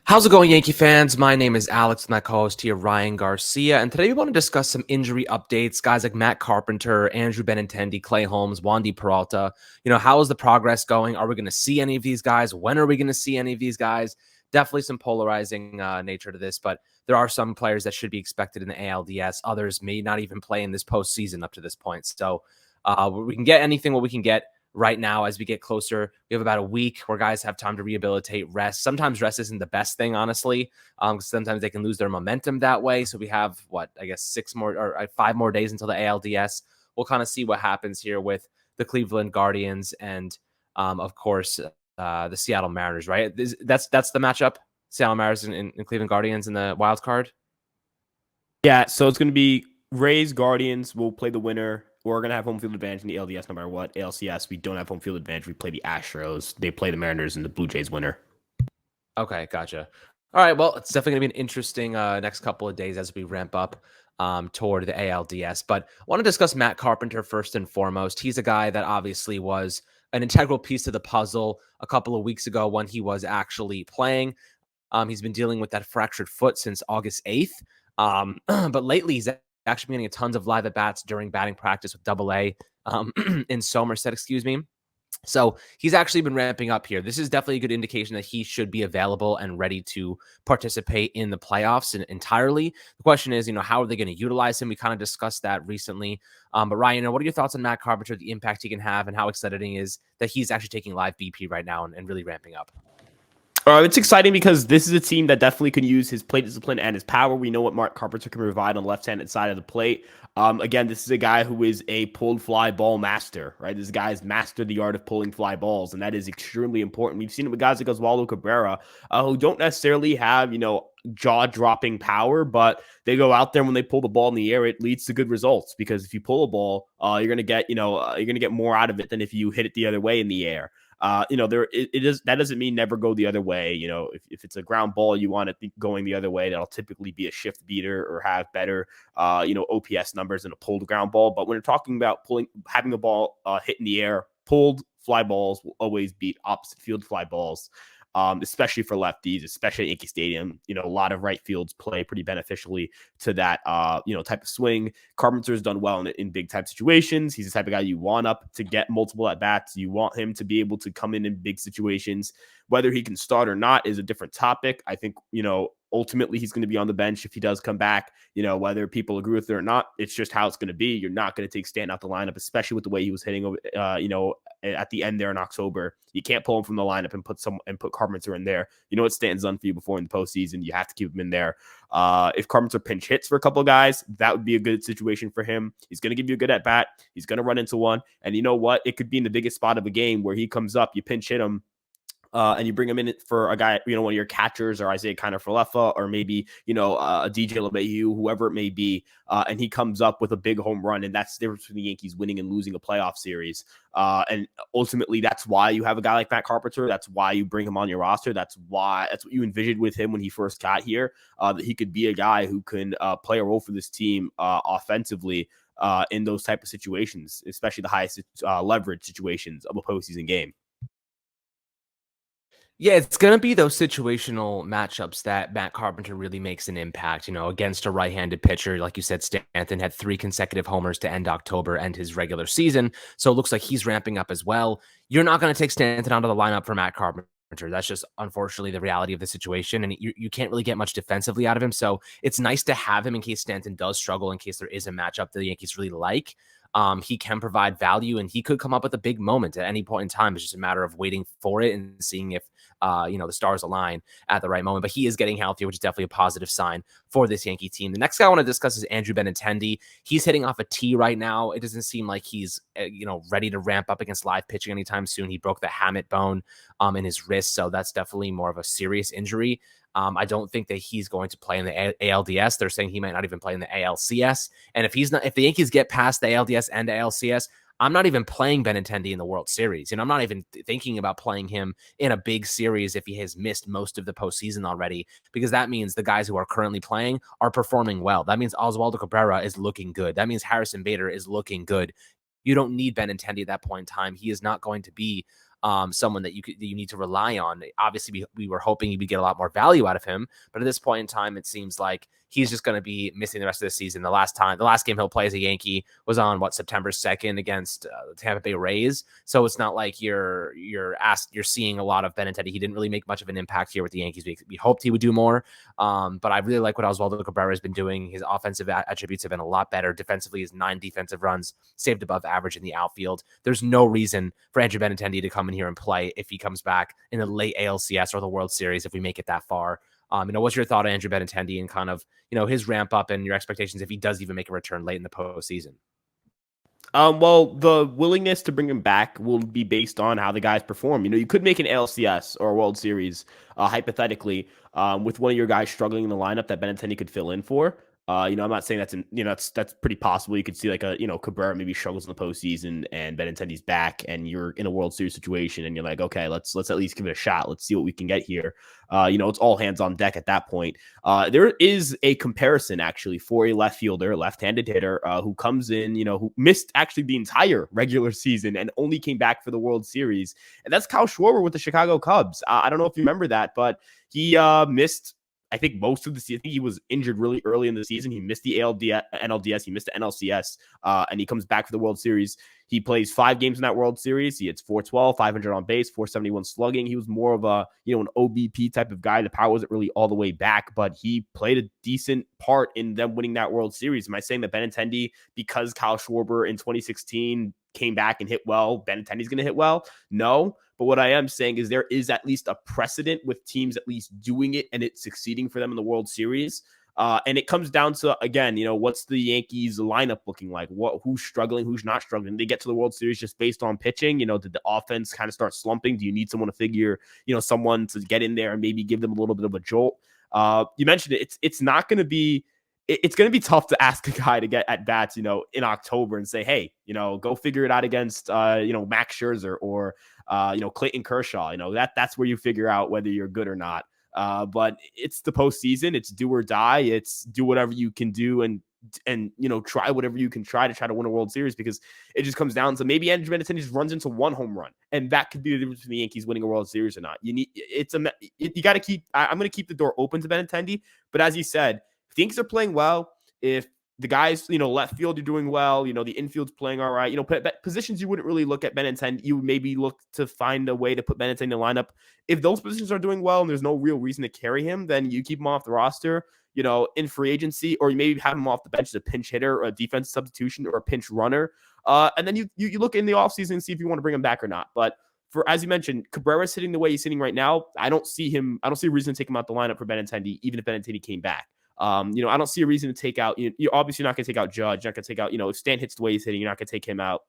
How's it going, Yankee fans? My name is Alex, my co-host here, Ryan Garcia, and today we want to discuss some injury updates. Guys like Matt Carpenter, Andrew Benintendi, Clay Holmes, Wandy Peralta. How is the progress going? Are we going to see any of these guys? When are we going to see any of these guys? Definitely some polarizing nature to this, but there are some players that should be expected in the ALDS. Others may not even play in this postseason up to this point. So we can get anything what we can get right now as we get closer. We have about a week where guys have time to rehabilitate, rest. Sometimes rest isn't the best thing, honestly. Sometimes they can lose their momentum that way. So we have five more days until the ALDS. We'll kind of see what happens here with the Cleveland Guardians and, of course, the Seattle Mariners, right? That's the matchup. Seattle Mariners and Cleveland Guardians in the wild card. Yeah, so it's going to be Rays, Guardians. We'll play the winner. We're going to have home field advantage in the LDS no matter what. ALCS, we don't have home field advantage. We play the Astros. They play the Mariners and the Blue Jays winner. Okay, gotcha. All right, well, it's definitely going to be an interesting next couple of days as we ramp up toward the ALDS. But I want to discuss Matt Carpenter first and foremost. He's a guy that obviously was an integral piece to the puzzle a couple of weeks ago when he was actually playing. He's been dealing with that fractured foot since August 8th. But lately, he's actually been getting tons of live at-bats during batting practice with AA in Somerset, excuse me. So he's actually been ramping up here. This is definitely a good indication that he should be available and ready to participate in the playoffs entirely. The question is, how are they going to utilize him? We kind of discussed that recently. But Ryan, what are your thoughts on Matt Carpenter, the impact he can have, and how exciting it is that he's actually taking live BP right now and really ramping up? It's exciting because this is a team that definitely can use his plate discipline and his power. We know what Mark Carpenter can provide on the left-handed side of the plate. Again, this is a guy who is a pulled fly ball master, right? This guy has mastered the art of pulling fly balls, and that is extremely important. We've seen it with guys like Oswaldo Cabrera, who don't necessarily have, jaw-dropping power, but they go out there when they pull the ball in the air, it leads to good results because if you pull a ball, you're gonna get more out of it than if you hit it the other way in the air. That doesn't mean never go the other way. If it's a ground ball, you want it going the other way. That'll typically be a shift beater or have better, OPS numbers than a pulled ground ball. But when you're talking about having a ball hit in the air, pulled fly balls will always beat opposite field fly balls. Especially for lefties, especially at Yankee Stadium. A lot of right fields play pretty beneficially to that, type of swing. Carpenter's done well in big type situations. He's the type of guy you want up to get multiple at-bats. You want him to be able to come in big situations. Whether he can start or not is a different topic. I think, ultimately he's going to be on the bench if he does come back. Whether people agree with it or not, it's just how it's going to be. You're not going to take Stanton out the lineup, especially with the way he was hitting, at the end there in October. You can't pull him from the lineup and put Carpenter in there. You know what Stanton's done for you before in the postseason. You have to keep him in there. If Carpenter pinch hits for a couple of guys, that would be a good situation for him. He's going to give you a good at bat. He's going to run into one. And you know what? It could be in the biggest spot of a game where he comes up, you pinch hit him, and you bring him in for a guy, one of your catchers or Isaiah Kiner-Falefa or maybe, a DJ LeMahieu, whoever it may be, and he comes up with a big home run, and that's the difference between the Yankees winning and losing a playoff series. And ultimately, that's why you have a guy like Matt Carpenter. That's why you bring him on your roster. That's what you envisioned with him when he first got here, that he could be a guy who can play a role for this team offensively in those type of situations, especially the highest leverage situations of a postseason game. Yeah, it's going to be those situational matchups that Matt Carpenter really makes an impact, against a right-handed pitcher. Like you said, Stanton had 3 consecutive homers to end October and his regular season. So it looks like he's ramping up as well. You're not going to take Stanton out of the lineup for Matt Carpenter. That's just unfortunately the reality of the situation. And you can't really get much defensively out of him. So it's nice to have him in case Stanton does struggle, in case there is a matchup that the Yankees really like. He can provide value, and he could come up with a big moment at any point in time. It's just a matter of waiting for it and seeing if, the stars align at the right moment. But he is getting healthier, which is definitely a positive sign for this Yankee team. The next guy I want to discuss is Andrew Benintendi. He's hitting off a tee right now. It doesn't seem like he's, ready to ramp up against live pitching anytime soon. He broke the hamate bone in his wrist, so that's definitely more of a serious injury. I don't think that he's going to play in the ALDS. They're saying he might not even play in the ALCS. And if the Yankees get past the ALDS and the ALCS, I'm not even playing Benintendi in the World Series. I'm not even thinking about playing him in a big series if he has missed most of the postseason already, because that means the guys who are currently playing are performing well. That means Oswaldo Cabrera is looking good. That means Harrison Bader is looking good. You don't need Benintendi at that point in time. He is not going to be someone that you need to rely on. Obviously, we were hoping you would get a lot more value out of him, but at this point in time, it seems like he's just going to be missing the rest of the season. The last game he'll play as a Yankee was on September 2nd against the Tampa Bay Rays. So it's not like you're seeing a lot of Benintendi. He didn't really make much of an impact here with the Yankees. We hoped he would do more. But I really like what Oswaldo Cabrera has been doing. His offensive attributes have been a lot better. Defensively, his 9 defensive runs saved above average in the outfield. There's no reason for Andrew Benintendi to come in here and play if he comes back in the late ALCS or the World Series if we make it that far. What's your thought on Andrew Benintendi and kind of, his ramp up and your expectations if he does even make a return late in the postseason? Well, the willingness to bring him back will be based on how the guys perform. You could make an ALCS or a World Series, hypothetically, with one of your guys struggling in the lineup that Benintendi could fill in for. I'm not saying that's pretty possible. You could see like Cabrera maybe struggles in the postseason and Benintendi's back and you're in a World Series situation and you're like, okay, let's at least give it a shot. Let's see what we can get here. It's all hands on deck at that point. There is a comparison actually for a left-handed hitter who comes in, who missed actually the entire regular season and only came back for the World Series. And that's Kyle Schwarber with the Chicago Cubs. I don't know if you remember that, but he missed, I think, most of the season. I think he was injured really early in the season. He missed the NLDS, he missed the NLCS, and he comes back for the World Series. He plays 5 games in that World Series. He hits 412, 500 on base, 471 slugging. He was more of a, an OBP type of guy. The power wasn't really all the way back, but he played a decent part in them winning that World Series. Am I saying that Benintendi, because Kyle Schwarber in 2016 came back and hit well, Benintendi's going to hit well? No. But what I am saying is there is at least a precedent with teams at least doing it and it succeeding for them in the World Series. And it comes down to, again, what's the Yankees lineup looking like? Who's struggling? Who's not struggling? They get to the World Series just based on pitching. Did the offense kind of start slumping? Do you need someone to figure, someone to get in there and maybe give them a little bit of a jolt? You mentioned it. It's not going to be. It's going to be tough to ask a guy to get at bats, in October and say, hey, go figure it out against, Max Scherzer or, Clayton Kershaw. That's where you figure out whether you're good or not. But it's the postseason. It's do or die. It's do whatever you can do and try whatever you can try to win a World Series, because it just comes down to maybe Andrew Benintendi just runs into 1 home run, and that could be the difference between the Yankees winning a World Series or not. You got to keep. I'm going to keep the door open to Benintendi, but as you said, if the Yankees are playing well, if the guys, left field, you're doing well, the infield's playing all right, positions you wouldn't really look at Benintendi. You would maybe look to find a way to put Benintendi in the lineup. If those positions are doing well and there's no real reason to carry him, then you keep him off the roster, in free agency, or you maybe have him off the bench as a pinch hitter or a defensive substitution or a pinch runner. And then you look in the offseason and see if you want to bring him back or not. But as you mentioned, Cabrera's hitting the way he's hitting right now. I don't see a reason to take him out the lineup for Benintendi, even if Benintendi came back. I don't see a reason to take out, you're obviously not going to take out Judge, not going to take out, if Stan hits the way he's hitting, you're not going to take him out.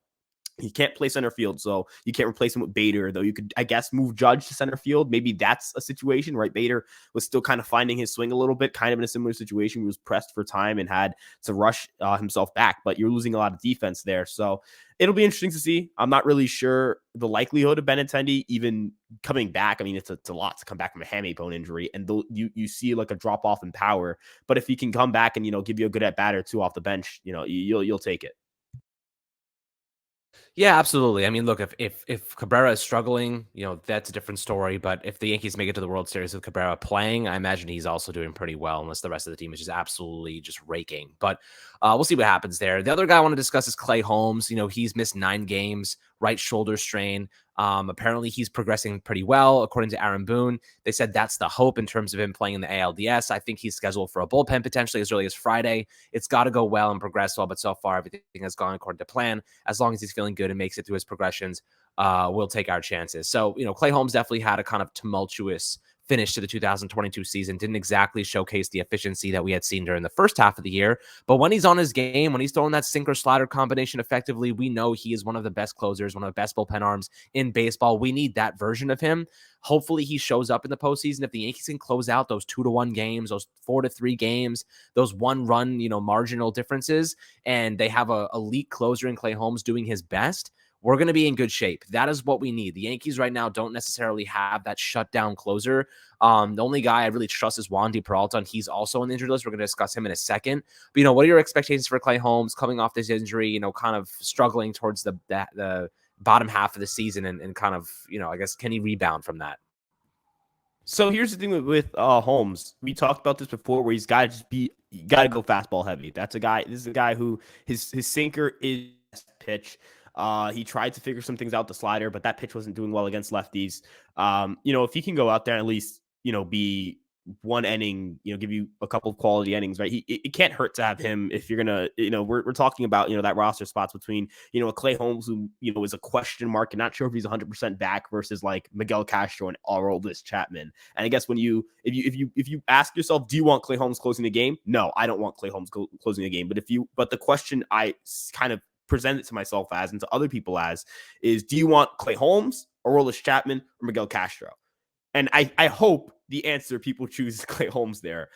He can't play center field, so you can't replace him with Bader, though you could, I guess, move Judge to center field. Maybe that's a situation, right? Bader was still kind of finding his swing a little bit, kind of in a similar situation. He was pressed for time and had to rush himself back, but you're losing a lot of defense there. So it'll be interesting to see. I'm not really sure the likelihood of Benintendi even coming back. I mean, it's a lot to come back from a hamate bone injury, and you see like a drop off in power. But if he can come back and give you a good at bat or 2 off the bench, you'll take it. Yeah, absolutely. I mean, look, if Cabrera is struggling, that's a different story. But if the Yankees make it to the World Series with Cabrera playing, I imagine he's also doing pretty well, unless the rest of the team is just absolutely just raking. But we'll see what happens there. The other guy I want to discuss is Clay Holmes. He's missed 9 games, right shoulder strain. Apparently he's progressing pretty well, according to Aaron Boone. They said that's the hope in terms of him playing in the ALDS. I think he's scheduled for a bullpen potentially as early as Friday. It's got to go well and progress well, but so far everything has gone according to plan. As long as he's feeling good and makes it through his progressions, we'll take our chances. So, Clay Holmes definitely had a kind of tumultuous finish to the 2022 season. Didn't exactly showcase the efficiency that we had seen during the first half of the year. But when he's on his game, when he's throwing that sinker slider combination effectively, we know he is one of the best closers, one of the best bullpen arms in baseball. We need that version of him. Hopefully he shows up in the postseason. If the Yankees can close out those 2-1 games, those 4-3 games, those 1-run, marginal differences, and they have a elite closer in Clay Holmes doing his best, we're going to be in good shape. That is what we need. The Yankees right now don't necessarily have that shutdown closer. The only guy I really trust is Wandy Peralta, and he's also on the injured list. We're going to discuss him in a second. But, what are your expectations for Clay Holmes coming off this injury, kind of struggling towards the bottom half of the season and kind of, I guess, can he rebound from that? So here's the thing with Holmes. We talked about this before, where he's got to just be, you got to go fastball heavy. That's a guy. This is a guy who his sinker is pitch. He tried to figure some things out the slider, but that pitch wasn't doing well against lefties. If he can go out there and at least be one inning, give you a couple of quality innings, right? It can't hurt to have him if you're gonna, we're talking about that roster spots between a Clay Holmes who is a question mark and not sure if he's 100% back versus like Miguel Castro and Aroldis Chapman. And I guess when if you ask yourself, do you want Clay Holmes closing the game? No, I don't want Clay Holmes closing the game. But the question I kind of present it to myself as and to other people as is, do you want Clay Holmes, Aroldis Chapman, or Miguel Castro? And I hope the answer people choose is Clay Holmes there,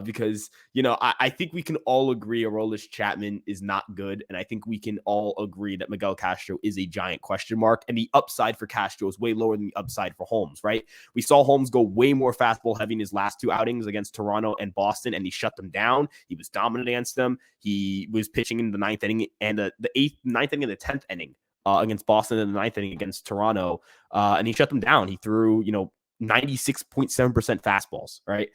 because, I think we can all agree Aroldis Chapman is not good. And I think we can all agree that Miguel Castro is a giant question mark. And the upside for Castro is way lower than the upside for Holmes, right? We saw Holmes go way more fastball heavy in his last two outings against Toronto and Boston, and he shut them down. He was dominant against them. He was pitching in the ninth inning and the ninth inning and the 10th inning against Boston, and the ninth inning against Toronto. And he shut them down. He threw, 96.7% fastballs, right?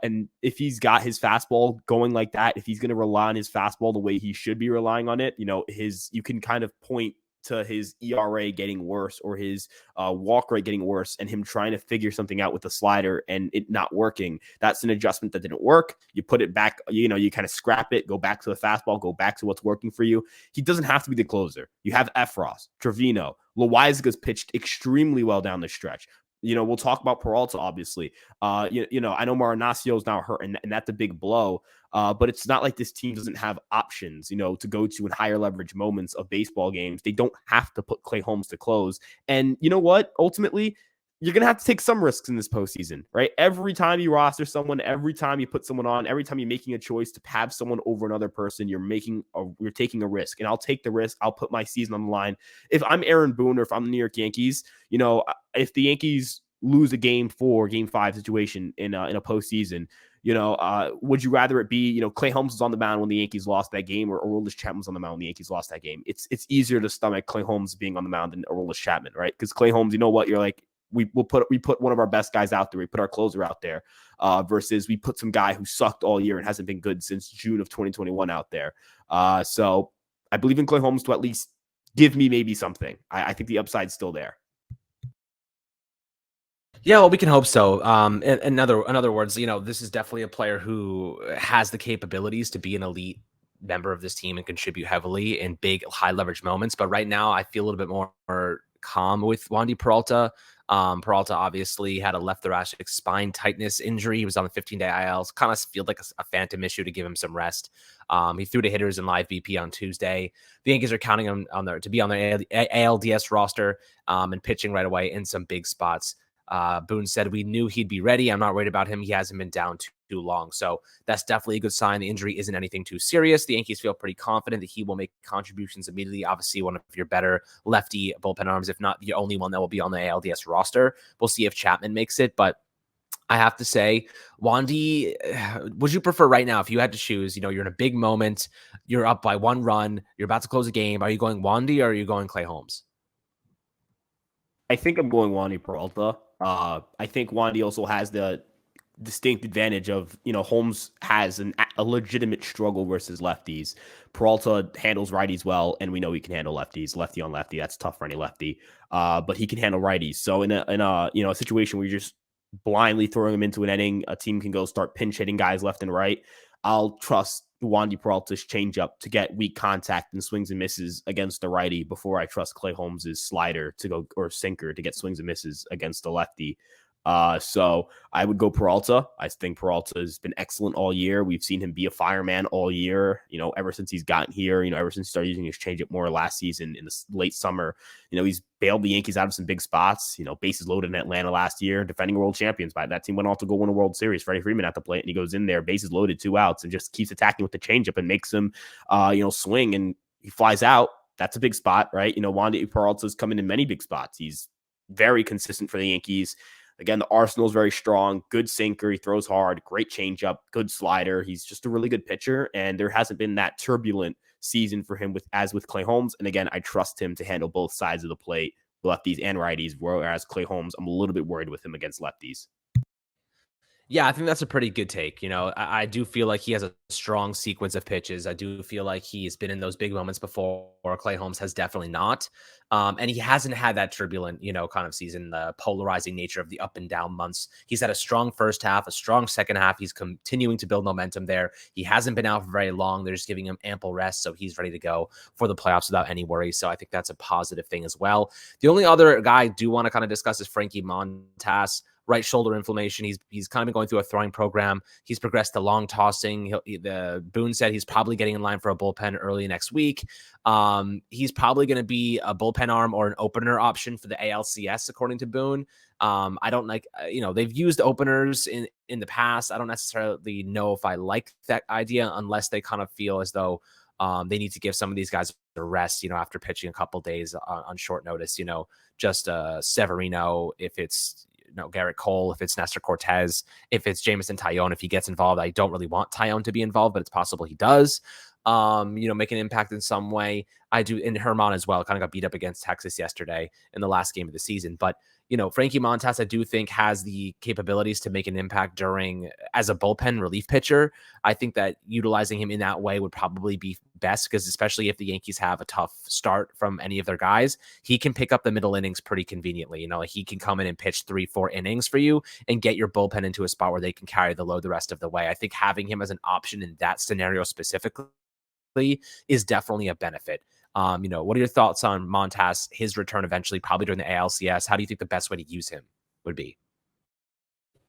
And if he's got his fastball going like that, if he's going to rely on his fastball the way he should be relying on it, you can kind of point to his ERA getting worse or his walk rate getting worse and him trying to figure something out with the slider and it not working. That's an adjustment that didn't work. You put it back, you kind of scrap it, go back to the fastball, go back to what's working for you. He doesn't have to be the closer. You have Efros, Trevino, Loiza's pitched extremely well down the stretch. We'll talk about Peralta, obviously. I know Marinacio's now hurt, and that's a big blow. But it's not like this team doesn't have options, to go to in higher leverage moments of baseball games. They don't have to put Clay Holmes to close. And you know what? Ultimately, you're going to have to take some risks in this postseason, right? Every time you roster someone, every time you put someone on, every time you're making a choice to have someone over another person, you're taking a risk. And I'll take the risk. I'll put my season on the line. If I'm Aaron Boone or if I'm the New York Yankees, if the Yankees lose a game 5 situation in a postseason, would you rather it be, Clay Holmes was on the mound when the Yankees lost that game, or Aroldis Chapman was on the mound when the Yankees lost that game? It's easier to stomach Clay Holmes being on the mound than Aroldis Chapman, right? Because Clay Holmes, you're like, we put one of our best guys out there. We put our closer out there versus we put some guy who sucked all year and hasn't been good since June of 2021 out there. So I believe in Clay Holmes to at least give me maybe something. I think the upside's still there. Yeah, well, we can hope so. In other words, this is definitely a player who has the capabilities to be an elite member of this team and contribute heavily in big, high leverage moments. But right now, I feel a little bit more calm with Wandy Peralta. Peralta obviously had a left thoracic spine tightness injury. He was on the 15-day IL. Kind of feels like a phantom issue to give him some rest. He threw to hitters in live BP on Tuesday. The Yankees are counting him to be on their ALDS roster and pitching right away in some big spots. Boone said, "We knew he'd be ready. I'm not worried about him. He hasn't been down too long." So that's definitely a good sign. The injury isn't anything too serious. The Yankees feel pretty confident that he will make contributions immediately. Obviously, one of your better lefty bullpen arms, if not the only one that will be on the ALDS roster. We'll see if Chapman makes it, but I have to say, Wandy, would you prefer right now, if you had to choose, you're in a big moment, you're up by 1 run, you're about to close a game. Are you going Wandy or are you going Clay Holmes? I think I'm going Wandy Peralta. I think Wandy also has the distinct advantage of, Holmes has a legitimate struggle versus lefties. Peralta handles righties well, and we know he can handle lefties. Lefty on lefty, that's tough for any lefty. But he can handle righties. So in a situation where you're just blindly throwing him into an inning, a team can go start pinch hitting guys left and right. I'll trust Wandy Peralta's changeup to get weak contact and swings and misses against the righty before I trust Clay Holmes's slider to go, or sinker, to get swings and misses against the lefty. So I would go Peralta. I think Peralta has been excellent all year. We've seen him be a fireman all year, ever since he's gotten here, ever since he started using his changeup more last season in the late summer. He's bailed the Yankees out of some big spots, bases loaded in Atlanta last year, defending world champions. By that team went on to go win a World Series. Freddie Freeman at the plate, and he goes in there, bases loaded, 2 outs, and just keeps attacking with the changeup and makes him, swing, and he flies out. That's a big spot, right? Wandy Peralta's coming in many big spots. He's very consistent for the Yankees. Again, the arsenal is very strong. Good sinker. He throws hard. Great changeup. Good slider. He's just a really good pitcher. And there hasn't been that turbulent season for him with Clay Holmes. And again, I trust him to handle both sides of the plate, lefties and righties, whereas Clay Holmes, I'm a little bit worried with him against lefties. Yeah, I think that's a pretty good take. I do feel like he has a strong sequence of pitches. I do feel like he's been in those big moments before. Clay Holmes has definitely not. And he hasn't had that turbulent, kind of season, the polarizing nature of the up and down months. He's had a strong first half, a strong second half. He's continuing to build momentum there. He hasn't been out for very long. They're just giving him ample rest. So he's ready to go for the playoffs without any worries. So I think that's a positive thing as well. The only other guy I do want to kind of discuss is Frankie Montas. Right shoulder inflammation. He's kind of been going through a throwing program. He's progressed to long tossing. The Boone said he's probably getting in line for a bullpen early next week. He's probably going to be a bullpen arm or an opener option for the ALCS, according to Boone. I don't like, they've used openers in the past. I don't necessarily know if I like that idea unless they kind of feel as though they need to give some of these guys a rest, after pitching a couple days on short notice, just Severino, if it's, Garrett Cole, if it's Nestor Cortez, if it's Jameson Taillon, if he gets involved. I don't really want Taillon to be involved, but it's possible he does. Make an impact in some way. I do in Herman as well. Kind of got beat up against Texas yesterday in the last game of the season. But, Frankie Montas, I do think has the capabilities to make an impact as a bullpen relief pitcher. I think that utilizing him in that way would probably be best because especially if the Yankees have a tough start from any of their guys, he can pick up the middle innings pretty conveniently. Like he can come in and pitch 3-4 innings for you and get your bullpen into a spot where they can carry the load the rest of the way. I think having him as an option in that scenario specifically is definitely a benefit. What are your thoughts on Montas, his return eventually, probably during the ALCS? How do you think the best way to use him would be?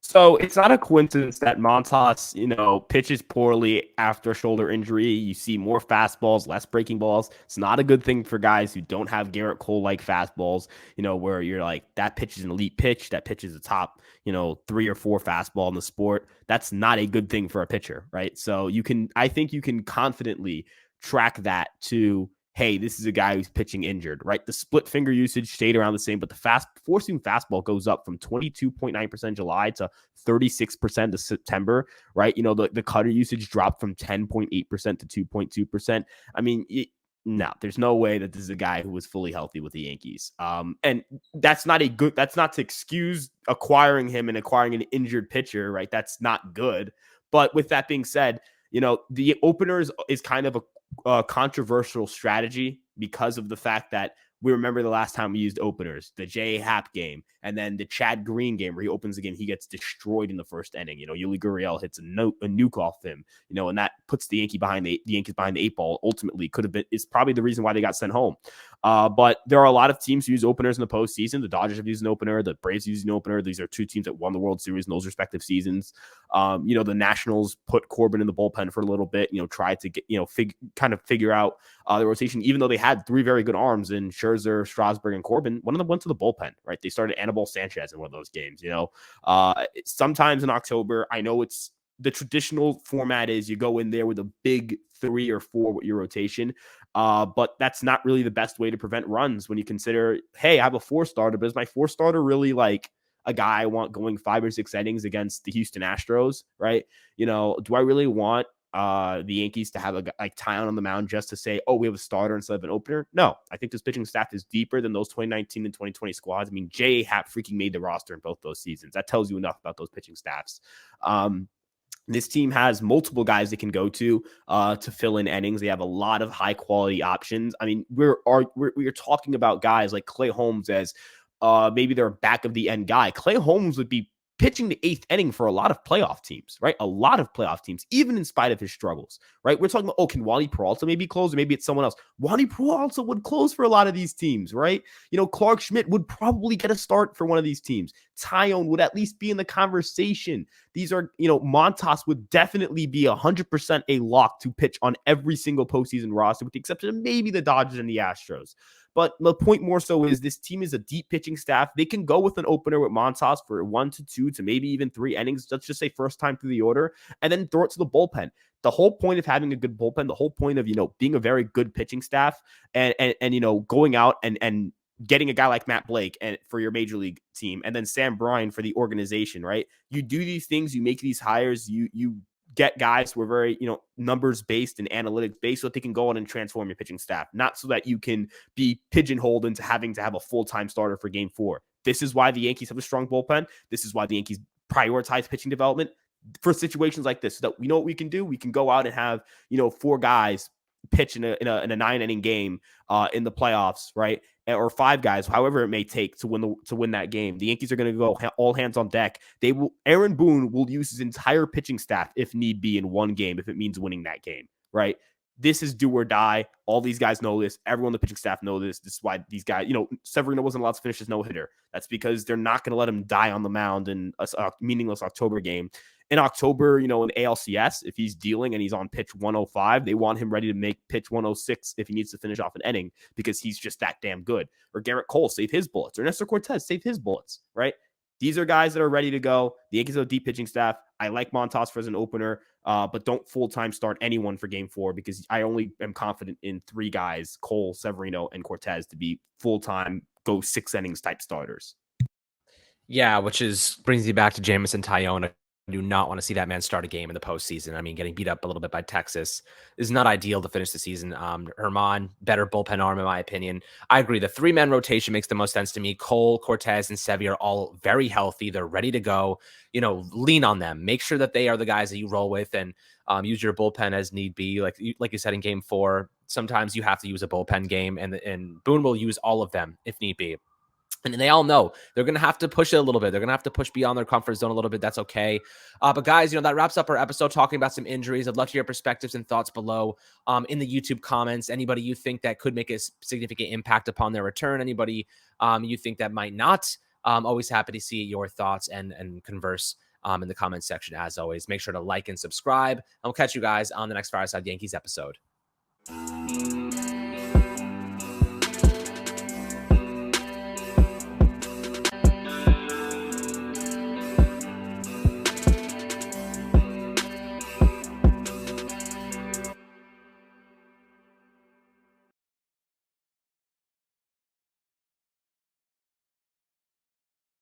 So it's not a coincidence that Montas, pitches poorly after a shoulder injury. You see more fastballs, less breaking balls. It's not a good thing for guys who don't have Garrett Cole-like fastballs, where you're like, that pitch is an elite pitch. That pitch is a top, 3 or 4 fastball in the sport. That's not a good thing for a pitcher, right? So I think you can confidently track that to, hey, this is a guy who's pitching injured, right? The split finger usage stayed around the same, but the four-seam fastball goes up from 22.9% July to 36% to September, right? The cutter usage dropped from 10.8% to 2.2%. I mean, no, there's no way that this is a guy who was fully healthy with the Yankees. And that's not to excuse acquiring him and acquiring an injured pitcher, right? That's not good. But with that being said, the openers is kind of a controversial strategy because of the fact that we remember the last time we used openers, the J.A. Happ game, and then the Chad Green game where he opens again, he gets destroyed in the first inning. Yuli Gurriel hits a nuke off him, and that puts the Yankees behind the 8 ball. Ultimately, is probably the reason why they got sent home. But there are a lot of teams who use openers in the postseason. The Dodgers have used an opener. The Braves use an opener. These are two teams that won the World Series in those respective seasons. The Nationals put Corbin in the bullpen for a little bit, tried to get, kind of figure out the rotation, even though they had 3 very good arms in Scherzer, Strasburg, and Corbin. One of them went to the bullpen, right? They started Anibal Sanchez in one of those games, sometimes in October. I know it's the traditional format is you go in there with a big 3 or 4 with your rotation. But that's not really the best way to prevent runs when you consider, hey, I have a 4-starter, but is my 4-starter really like a guy I want going 5 or 6 innings against the Houston Astros, right? Do I really want the Yankees to have like Taillon on the mound just to say, oh, we have a starter instead of an opener? No, I think this pitching staff is deeper than those 2019 and 2020 squads. I mean, J.A. Happ freaking made the roster in both those seasons. That tells you enough about those pitching staffs. This team has multiple guys they can go to fill in innings. They have a lot of high quality options. I mean, we're talking about guys like Clay Holmes as maybe they're back of the end guy. Clay Holmes would be pitching the 8th inning for a lot of playoff teams, right? A lot of playoff teams, even in spite of his struggles, right? We're talking about, can Wandy Peralta maybe close? Or maybe it's someone else. Wandy Peralta would close for a lot of these teams, right? Clark Schmidt would probably get a start for one of these teams. Taillon would at least be in the conversation. These are, Montas would definitely be 100% a lock to pitch on every single postseason roster, with the exception of maybe the Dodgers and the Astros. But the point more so is this team is a deep pitching staff. They can go with an opener with Montas for 1 to 2 to maybe even 3 innings. Let's just say first time through the order, and then throw it to the bullpen. The whole point of having a good bullpen, the whole point of, being a very good pitching staff and going out and getting a guy like Matt Blake and for your major league team, and then Sam Bryan for the organization, right? You do these things, you make these hires, you get guys who are very, numbers based and analytics based so that they can go on and transform your pitching staff, not so that you can be pigeonholed into having to have a full-time starter for game 4. This is why the Yankees have a strong bullpen. This is why the Yankees prioritize pitching development for situations like this, so that we know what we can do. We can go out and have, 4 guys pitch in a 9-inning game in the playoffs, right? Or 5 guys, however it may take to win that game. The Yankees are going to go all hands on deck. Aaron Boone will use his entire pitching staff if need be in one game if it means winning that game, right? This is do or die. All these guys know this. Everyone on the pitching staff know this. This is why these guys, Severino wasn't allowed to finish his no-hitter. That's because they're not going to let him die on the mound in a meaningless October game. In October, in ALCS, if he's dealing and he's on pitch 105, they want him ready to make pitch 106 if he needs to finish off an inning because he's just that damn good. Or Garrett Cole, save his bullets. Or Nestor Cortez, save his bullets, right? These are guys that are ready to go. The Yankees have a deep pitching staff. I like Montas as an opener, but don't full-time start anyone for game 4 because I only am confident in 3 guys, Cole, Severino, and Cortez, to be full-time, go 6 innings type starters. Yeah, which brings me back to Jameson Taillon. I do not want to see that man start a game in the postseason. I mean, getting beat up a little bit by Texas is not ideal to finish the season. Herman, better bullpen arm, in my opinion. I agree. The 3-man rotation makes the most sense to me. Cole, Cortez, and Sevy are all very healthy. They're ready to go. Lean on them. Make sure that they are the guys that you roll with, and use your bullpen as need be. Like you said in game 4, sometimes you have to use a bullpen game, and Boone will use all of them if need be. And they all know they're going to have to push it a little bit. They're going to have to push beyond their comfort zone a little bit. That's okay. But guys, that wraps up our episode talking about some injuries. I'd love to hear perspectives and thoughts below in the YouTube comments. Anybody you think that could make a significant impact upon their return? Anybody you think that might not? Always happy to see your thoughts and converse in the comments section. As always, make sure to like and subscribe. I'll catch you guys on the next Fireside Yankees episode.